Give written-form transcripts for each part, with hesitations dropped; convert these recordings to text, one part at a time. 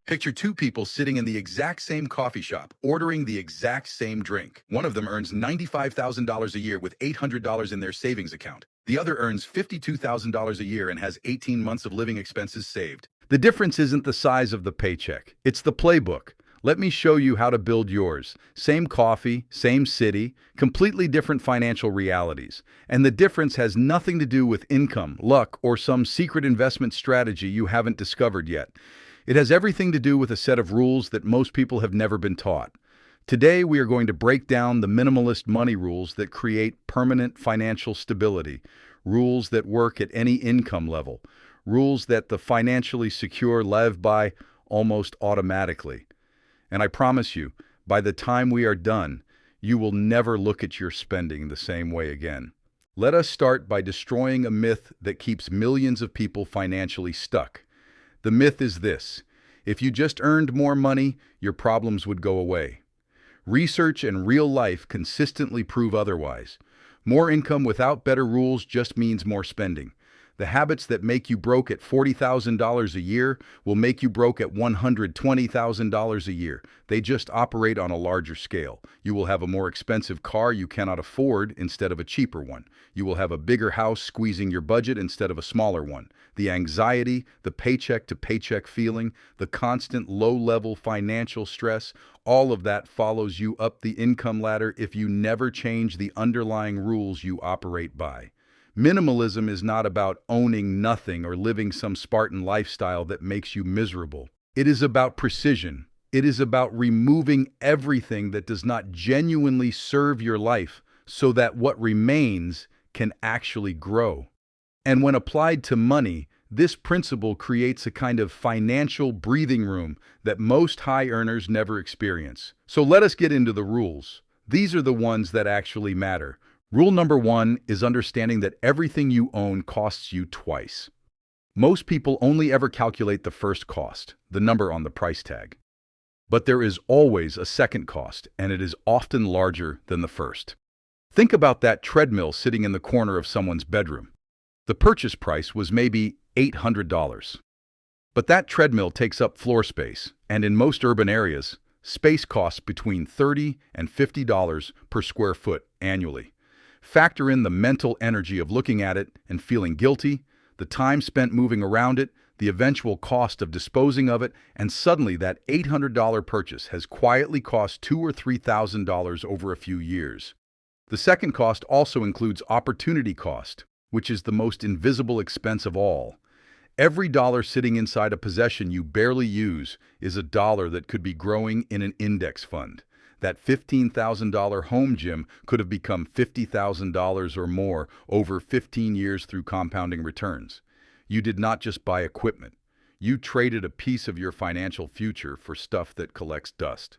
Picture two people sitting in the exact same coffee shop, ordering the exact same drink. One of them earns $95,000 a year with $800 in their savings account. The other earns $52,000 a year and has 18 months of living expenses saved. The difference isn't the size of the paycheck, it's the playbook. Let me show you how to build yours. Same coffee, same city, completely different financial realities. And the difference has nothing to do with income, luck, or some secret investment strategy you haven't discovered yet. It has everything to do with a set of rules that most people have never been taught. Today, we are going to break down the minimalist money rules that create permanent financial stability, rules that work at any income level, rules that the financially secure live by almost automatically. And I promise you, by the time we are done, you will never look at your spending the same way again. Let us start by destroying a myth that keeps millions of people financially stuck. The myth is this: if you just earned more money, your problems would go away. Research and real life consistently prove otherwise. More income without better rules just means more spending. The habits that make you broke at $40,000 a year will make you broke at $120,000 a year. They just operate on a larger scale. You will have a more expensive car you cannot afford instead of a cheaper one. You will have a bigger house squeezing your budget instead of a smaller one. The anxiety, the paycheck-to-paycheck feeling, the constant low-level financial stress, all of that follows you up the income ladder if you never change the underlying rules you operate by. Minimalism is not about owning nothing or living some Spartan lifestyle that makes you miserable. It is about precision. It is about removing everything that does not genuinely serve your life so that what remains can actually grow. And when applied to money, this principle creates a kind of financial breathing room that most high earners never experience. So let us get into the rules. These are the ones that actually matter. Rule number one is understanding that everything you own costs you twice. Most people only ever calculate the first cost, the number on the price tag. But there is always a second cost, and it is often larger than the first. Think about that treadmill sitting in the corner of someone's bedroom. The purchase price was maybe $800. But that treadmill takes up floor space, and in most urban areas, space costs between $30 and $50 per square foot annually. Factor in the mental energy of looking at it and feeling guilty, the time spent moving around it, the eventual cost of disposing of it, and suddenly that $800 purchase has quietly cost $2,000 or $3,000 over a few years. The second cost also includes opportunity cost, which is the most invisible expense of all. Every dollar sitting inside a possession you barely use is a dollar that could be growing in an index fund. That $15,000 home gym could have become $50,000 or more over 15 years through compounding returns. You did not just buy equipment. You traded a piece of your financial future for stuff that collects dust.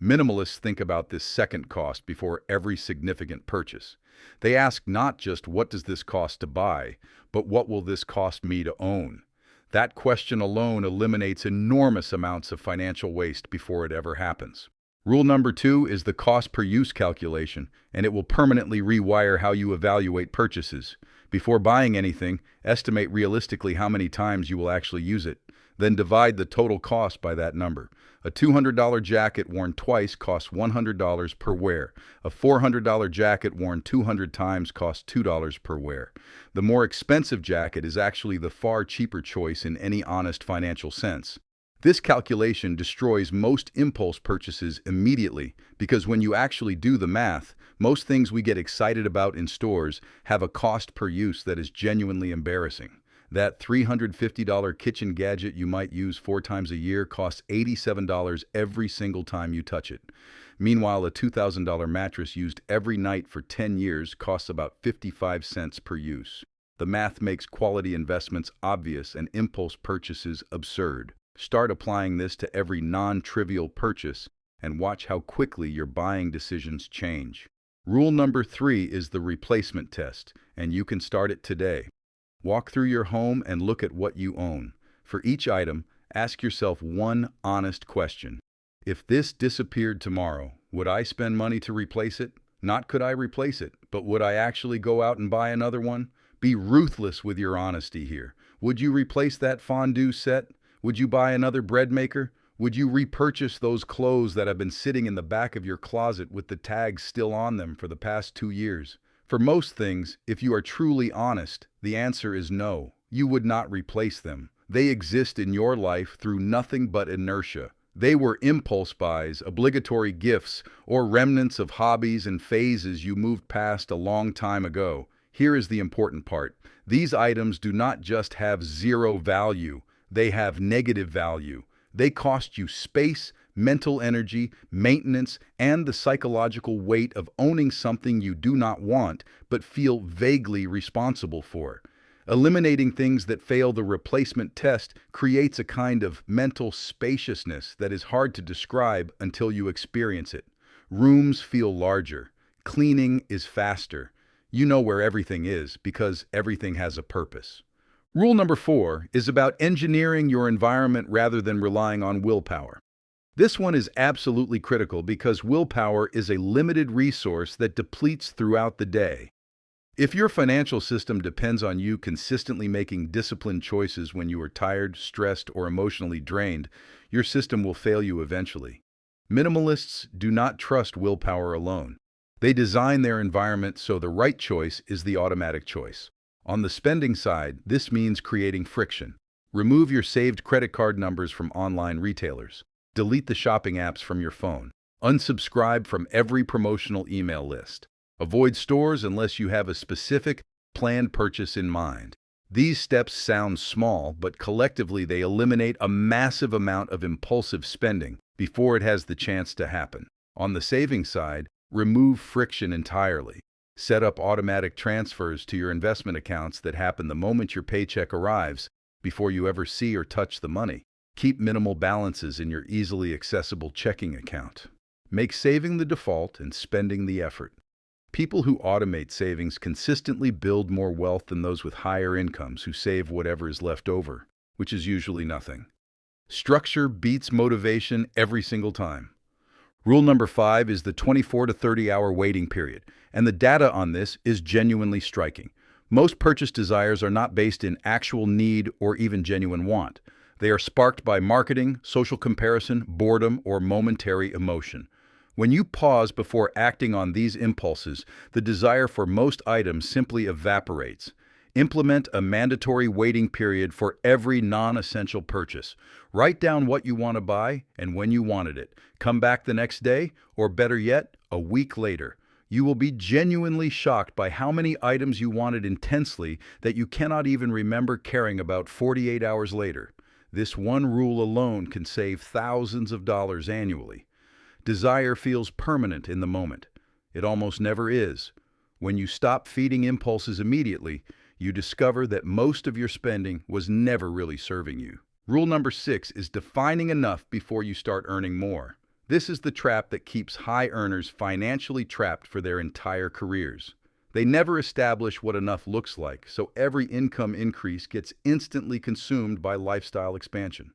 Minimalists think about this second cost before every significant purchase. They ask not just what does this cost to buy, but what will this cost me to own? That question alone eliminates enormous amounts of financial waste before it ever happens. Rule number two is the cost per use calculation, and it will permanently rewire how you evaluate purchases. Before buying anything, estimate realistically how many times you will actually use it. Then divide the total cost by that number. A $200 jacket worn twice costs $100 per wear. A $400 jacket worn 200 times costs $2 per wear. The more expensive jacket is actually the far cheaper choice in any honest financial sense. This calculation destroys most impulse purchases immediately because when you actually do the math, most things we get excited about in stores have a cost per use that is genuinely embarrassing. That $350 kitchen gadget you might use 4 times a year costs $87 every single time you touch it. Meanwhile, a $2,000 mattress used every night for 10 years costs about 55 cents per use. The math makes quality investments obvious and impulse purchases absurd. Start applying this to every non-trivial purchase and watch how quickly your buying decisions change. Rule number 3 is the replacement test, and you can start it today. Walk through your home and look at what you own. For each item, ask yourself one honest question. If this disappeared tomorrow, would I spend money to replace it? Not could I replace it, but would I actually go out and buy another one? Be ruthless with your honesty here. Would you replace that fondue set? Would you buy another bread maker? Would you repurchase those clothes that have been sitting in the back of your closet with the tags still on them for the past 2 years? For most things, if you are truly honest, the answer is no. You would not replace them. They exist in your life through nothing but inertia. They were impulse buys, obligatory gifts, or remnants of hobbies and phases you moved past a long time ago. Here is the important part. These items do not just have zero value, they have negative value. They cost you space, mental energy, maintenance, and the psychological weight of owning something you do not want but feel vaguely responsible for. Eliminating things that fail the replacement test creates a kind of mental spaciousness that is hard to describe until you experience it. Rooms feel larger. Cleaning is faster. You know where everything is because everything has a purpose. Rule number 4 is about engineering your environment rather than relying on willpower. This one is absolutely critical because willpower is a limited resource that depletes throughout the day. If your financial system depends on you consistently making disciplined choices when you are tired, stressed, or emotionally drained, your system will fail you eventually. Minimalists do not trust willpower alone. They design their environment so the right choice is the automatic choice. On the spending side, this means creating friction. Remove your saved credit card numbers from online retailers. Delete the shopping apps from your phone. Unsubscribe from every promotional email list. Avoid stores unless you have a specific, planned purchase in mind. These steps sound small, but collectively they eliminate a massive amount of impulsive spending before it has the chance to happen. On the saving side, remove friction entirely. Set up automatic transfers to your investment accounts that happen the moment your paycheck arrives, before you ever see or touch the money. Keep minimal balances in your easily accessible checking account. Make saving the default and spending the effort. People who automate savings consistently build more wealth than those with higher incomes who save whatever is left over, which is usually nothing. Structure beats motivation every single time. Rule number 5 is the 24 to 30-hour waiting period, and the data on this is genuinely striking. Most purchase desires are not based in actual need or even genuine want. They are sparked by marketing, social comparison, boredom, or momentary emotion. When you pause before acting on these impulses, the desire for most items simply evaporates. Implement a mandatory waiting period for every non-essential purchase. Write down what you want to buy and when you wanted it. Come back the next day, or better yet, a week later. You will be genuinely shocked by how many items you wanted intensely that you cannot even remember caring about 48 hours later. This one rule alone can save thousands of dollars annually. Desire feels permanent in the moment. It almost never is. When you stop feeding impulses immediately, you discover that most of your spending was never really serving you. Rule number 6 is defining enough before you start earning more. This is the trap that keeps high earners financially trapped for their entire careers. They never establish what enough looks like, so every income increase gets instantly consumed by lifestyle expansion.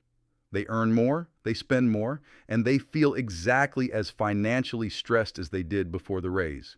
They earn more, they spend more, and they feel exactly as financially stressed as they did before the raise.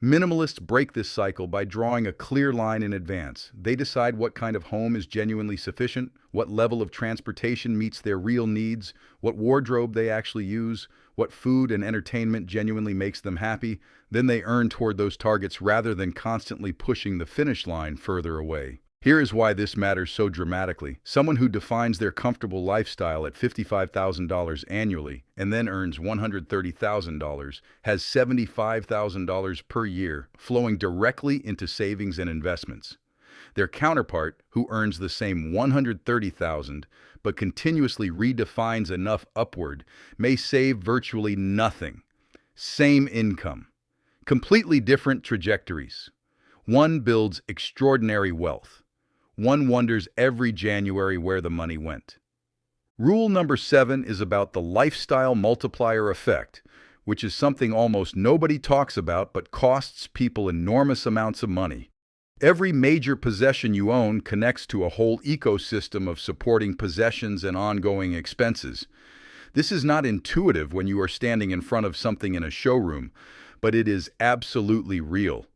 Minimalists break this cycle by drawing a clear line in advance. They decide what kind of home is genuinely sufficient, what level of transportation meets their real needs, what wardrobe they actually use, what food and entertainment genuinely makes them happy. Then they earn toward those targets rather than constantly pushing the finish line further away. Here is why this matters so dramatically. Someone who defines their comfortable lifestyle at $55,000 annually and then earns $130,000 has $75,000 per year flowing directly into savings and investments. Their counterpart, who earns the same $130,000 but continuously redefines enough upward, may save virtually nothing. Same income. Completely different trajectories. One builds extraordinary wealth. One wonders every January where the money went. Rule number 7 is about the lifestyle multiplier effect, which is something almost nobody talks about but costs people enormous amounts of money. Every major possession you own connects to a whole ecosystem of supporting possessions and ongoing expenses. This is not intuitive when you are standing in front of something in a showroom, but it is absolutely real.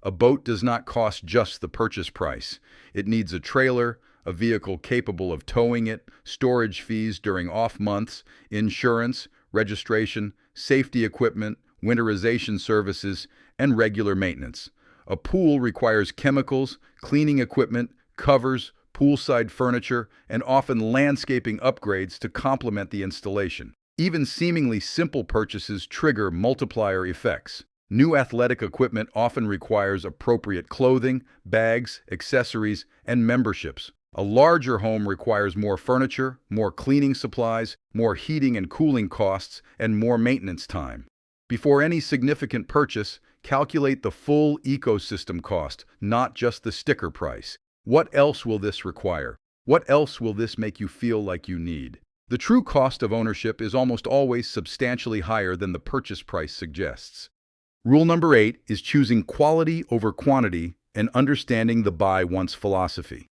A boat does not cost just the purchase price. It needs a trailer, a vehicle capable of towing it, storage fees during off months, insurance, registration, safety equipment, winterization services, and regular maintenance. A pool requires chemicals, cleaning equipment, covers, poolside furniture, and often landscaping upgrades to complement the installation. Even seemingly simple purchases trigger multiplier effects. New athletic equipment often requires appropriate clothing, bags, accessories, and memberships. A larger home requires more furniture, more cleaning supplies, more heating and cooling costs, and more maintenance time. Before any significant purchase, calculate the full ecosystem cost, not just the sticker price. What else will this require? What else will this make you feel like you need? The true cost of ownership is almost always substantially higher than the purchase price suggests. Rule number 8 is choosing quality over quantity and understanding the buy once philosophy.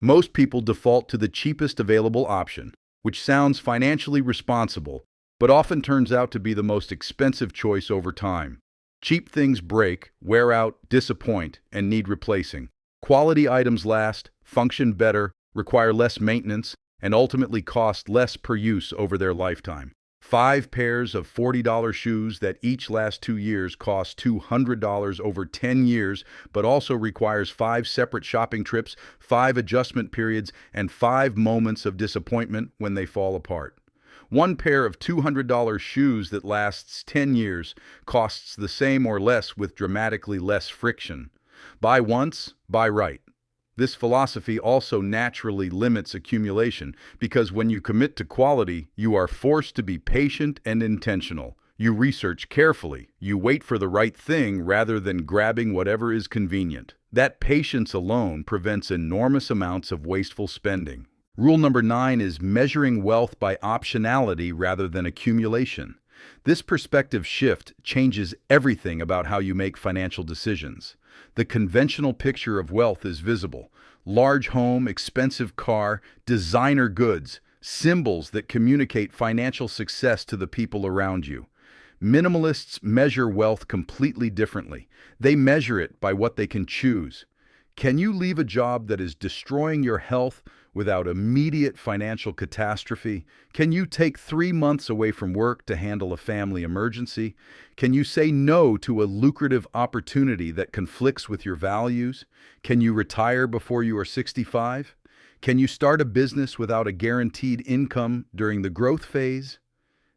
Most people default to the cheapest available option, which sounds financially responsible, but often turns out to be the most expensive choice over time. Cheap things break, wear out, disappoint, and need replacing. Quality items last, function better, require less maintenance, and ultimately cost less per use over their lifetime. 5 pairs of $40 shoes that each last 2 years cost $200 over 10 years, but also requires 5 separate shopping trips, 5 adjustment periods, and 5 moments of disappointment when they fall apart. 1 pair of $200 shoes that lasts 10 years costs the same or less with dramatically less friction. Buy once, buy right. This philosophy also naturally limits accumulation because when you commit to quality, you are forced to be patient and intentional. You research carefully. You wait for the right thing rather than grabbing whatever is convenient. That patience alone prevents enormous amounts of wasteful spending. Rule number 9 is measuring wealth by optionality rather than accumulation. This perspective shift changes everything about how you make financial decisions. The conventional picture of wealth is visible. Large home, expensive car, designer goods, symbols that communicate financial success to the people around you. Minimalists measure wealth completely differently. They measure it by what they can choose. Can you leave a job that is destroying your health without immediate financial catastrophe? Can you take 3 months away from work to handle a family emergency? Can you say no to a lucrative opportunity that conflicts with your values? Can you retire before you are 65? Can you start a business without a guaranteed income during the growth phase?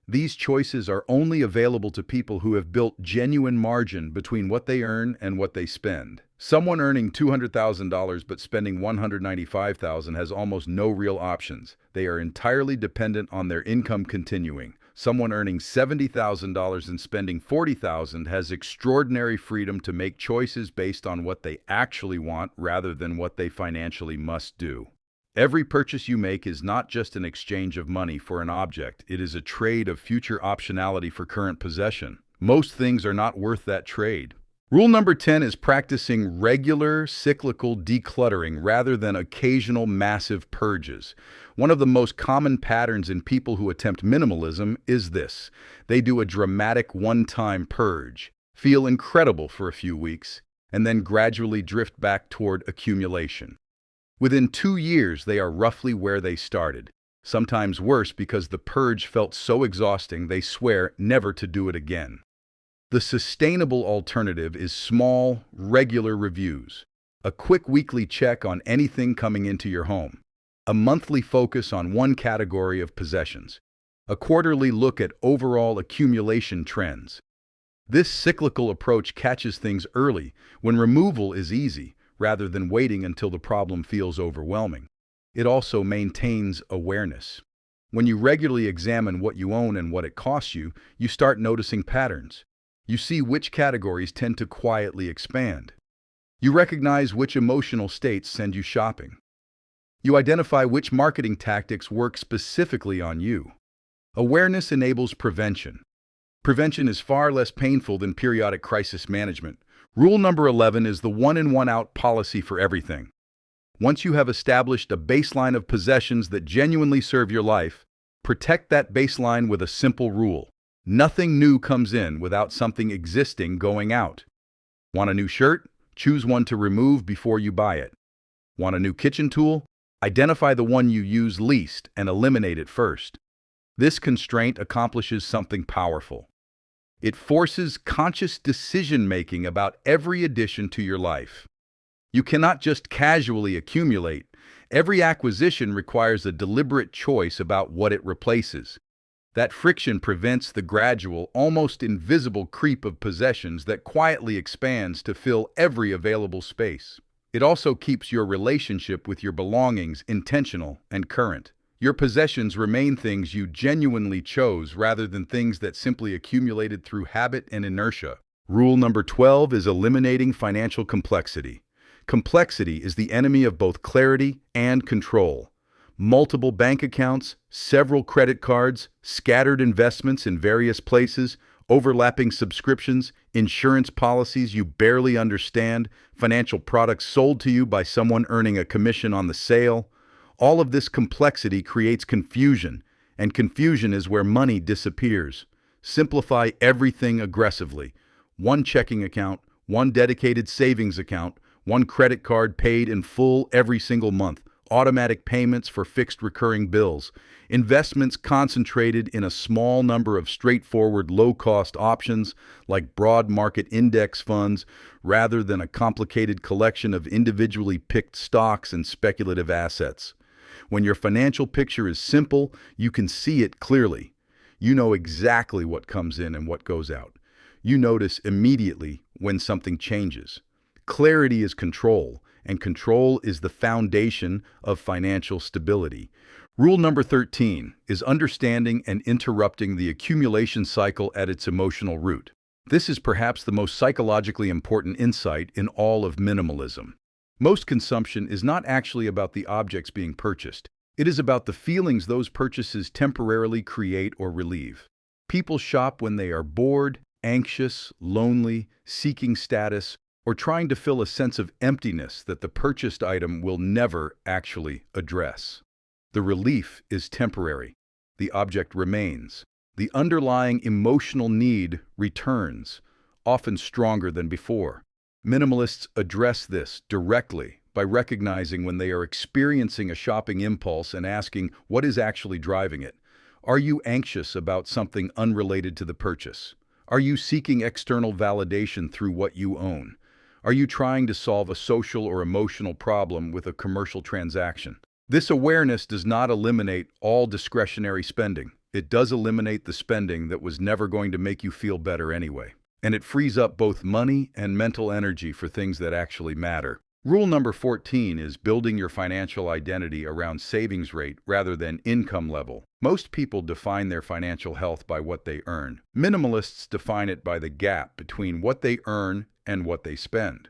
These choices are only available to people who have built genuine margin between what they earn and what they spend. Someone earning $200,000 but spending $195,000 has almost no real options. They are entirely dependent on their income continuing. Someone earning $70,000 and spending $40,000 has extraordinary freedom to make choices based on what they actually want rather than what they financially must do. Every purchase you make is not just an exchange of money for an object, it is a trade of future optionality for current possession. Most things are not worth that trade. Rule number 10 is practicing regular, cyclical decluttering rather than occasional massive purges. One of the most common patterns in people who attempt minimalism is this. They do a dramatic one-time purge, feel incredible for a few weeks, and then gradually drift back toward accumulation. Within 2 years, they are roughly where they started. Sometimes worse because the purge felt so exhausting they swear never to do it again. The sustainable alternative is small, regular reviews. A quick weekly check on anything coming into your home. A monthly focus on one category of possessions. A quarterly look at overall accumulation trends. This cyclical approach catches things early when removal is easy, rather than waiting until the problem feels overwhelming. It also maintains awareness. When you regularly examine what you own and what it costs you, you start noticing patterns. You see which categories tend to quietly expand. You recognize which emotional states send you shopping. You identify which marketing tactics work specifically on you. Awareness enables prevention. Prevention is far less painful than periodic crisis management. Rule number 11 is the one-in, one-out policy for everything. Once you have established a baseline of possessions that genuinely serve your life, protect that baseline with a simple rule. Nothing new comes in without something existing going out. Want a new shirt? Choose one to remove before you buy it. Want a new kitchen tool? Identify the one you use least and eliminate it first. This constraint accomplishes something powerful. It forces conscious decision-making about every addition to your life. You cannot just casually accumulate. Every acquisition requires a deliberate choice about what it replaces. That friction prevents the gradual, almost invisible creep of possessions that quietly expands to fill every available space. It also keeps your relationship with your belongings intentional and current. Your possessions remain things you genuinely chose rather than things that simply accumulated through habit and inertia. Rule number 12 is eliminating financial complexity. Complexity is the enemy of both clarity and control. Multiple bank accounts, several credit cards, scattered investments in various places, overlapping subscriptions, insurance policies you barely understand, financial products sold to you by someone earning a commission on the sale. All of this complexity creates confusion, and confusion is where money disappears. Simplify everything aggressively. One checking account, one dedicated savings account, one credit card paid in full every single month, automatic payments for fixed recurring bills, investments concentrated in a small number of straightforward low-cost options like broad market index funds rather than a complicated collection of individually picked stocks and speculative assets. When your financial picture is simple, you can see it clearly. You know exactly what comes in and what goes out. You notice immediately when something changes. Clarity is control, and control is the foundation of financial stability. Rule number 13 is understanding and interrupting the accumulation cycle at its emotional root. This is perhaps the most psychologically important insight in all of minimalism. Most consumption is not actually about the objects being purchased. It is about the feelings those purchases temporarily create or relieve. People shop when they are bored, anxious, lonely, seeking status, or trying to fill a sense of emptiness that the purchased item will never actually address. The relief is temporary. The object remains. The underlying emotional need returns, often stronger than before. Minimalists address this directly by recognizing when they are experiencing a shopping impulse and asking what is actually driving it. Are you anxious about something unrelated to the purchase? Are you seeking external validation through what you own? Are you trying to solve a social or emotional problem with a commercial transaction? This awareness does not eliminate all discretionary spending. It does eliminate the spending that was never going to make you feel better anyway. And it frees up both money and mental energy for things that actually matter. Rule number 14 is building your financial identity around savings rate rather than income level. Most people define their financial health by what they earn. Minimalists define it by the gap between what they earn and what they spend.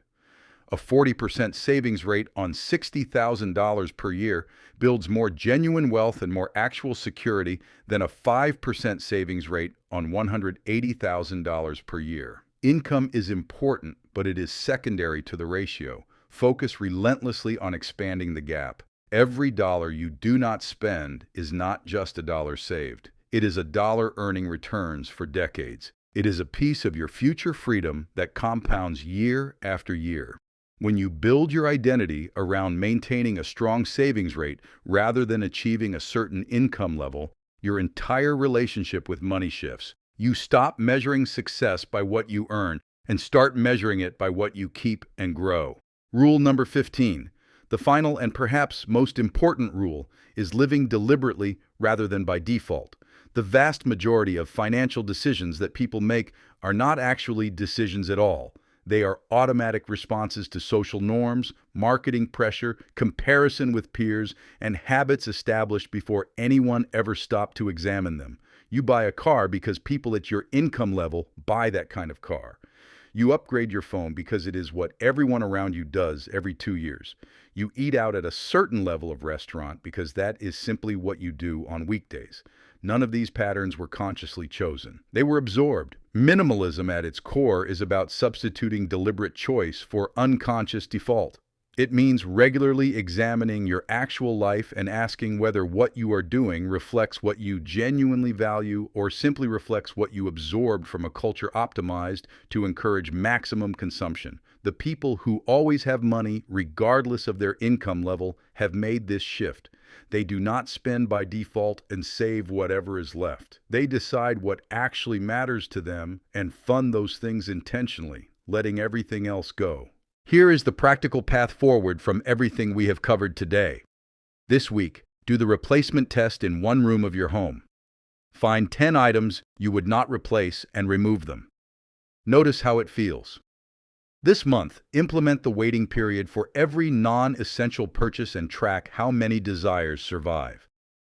A 40% savings rate on $60,000 per year builds more genuine wealth and more actual security than a 5% savings rate on $180,000 per year. Income is important, but it is secondary to the ratio. Focus relentlessly on expanding the gap. Every dollar you do not spend is not just a dollar saved. It is a dollar earning returns for decades. It is a piece of your future freedom that compounds year after year. When you build your identity around maintaining a strong savings rate rather than achieving a certain income level, your entire relationship with money shifts. You stop measuring success by what you earn and start measuring it by what you keep and grow. Rule number 15, the final and perhaps most important rule, is living deliberately rather than by default. The vast majority of financial decisions that people make are not actually decisions at all. They are automatic responses to social norms, marketing pressure, comparison with peers, and habits established before anyone ever stopped to examine them. You buy a car because people at your income level buy that kind of car. You upgrade your phone because it is what everyone around you does every 2 years. You eat out at a certain level of restaurant because that is simply what you do on weekdays. None of these patterns were consciously chosen. They were absorbed. Minimalism at its core is about substituting deliberate choice for unconscious default. It means regularly examining your actual life and asking whether what you are doing reflects what you genuinely value or simply reflects what you absorbed from a culture optimized to encourage maximum consumption. The people who always have money, regardless of their income level, have made this shift. They do not spend by default and save whatever is left. They decide what actually matters to them and fund those things intentionally, letting everything else go. Here is the practical path forward from everything we have covered today. This week, do the replacement test in one room of your home. Find 10 items you would not replace and remove them. Notice how it feels. This month, implement the waiting period for every non-essential purchase and track how many desires survive.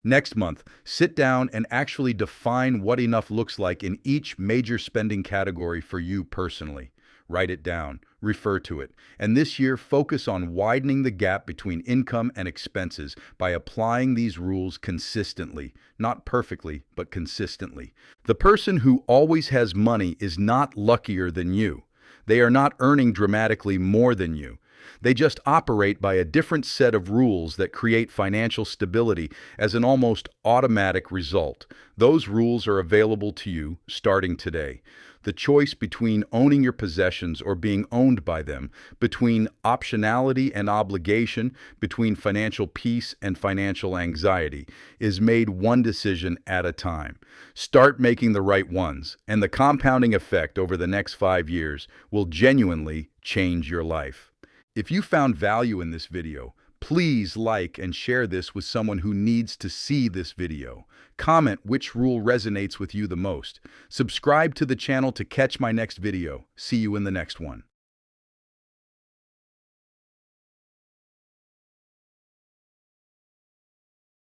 Next month, sit down and actually define what enough looks like in each major spending category for you personally. Write it down, refer to it, and this year focus on widening the gap between income and expenses by applying these rules consistently, not perfectly, but consistently. The person who always has money is not luckier than you. They are not earning dramatically more than you. They just operate by a different set of rules that create financial stability as an almost automatic result. Those rules are available to you starting today. The choice between owning your possessions or being owned by them, between optionality and obligation, between financial peace and financial anxiety, is made one decision at a time. Start making the right ones, and the compounding effect over the next 5 years will genuinely change your life. If you found value in this video, please like and share this with someone who needs to see this video. Comment which rule resonates with you the most. Subscribe to the channel to catch my next video. See you in the next one.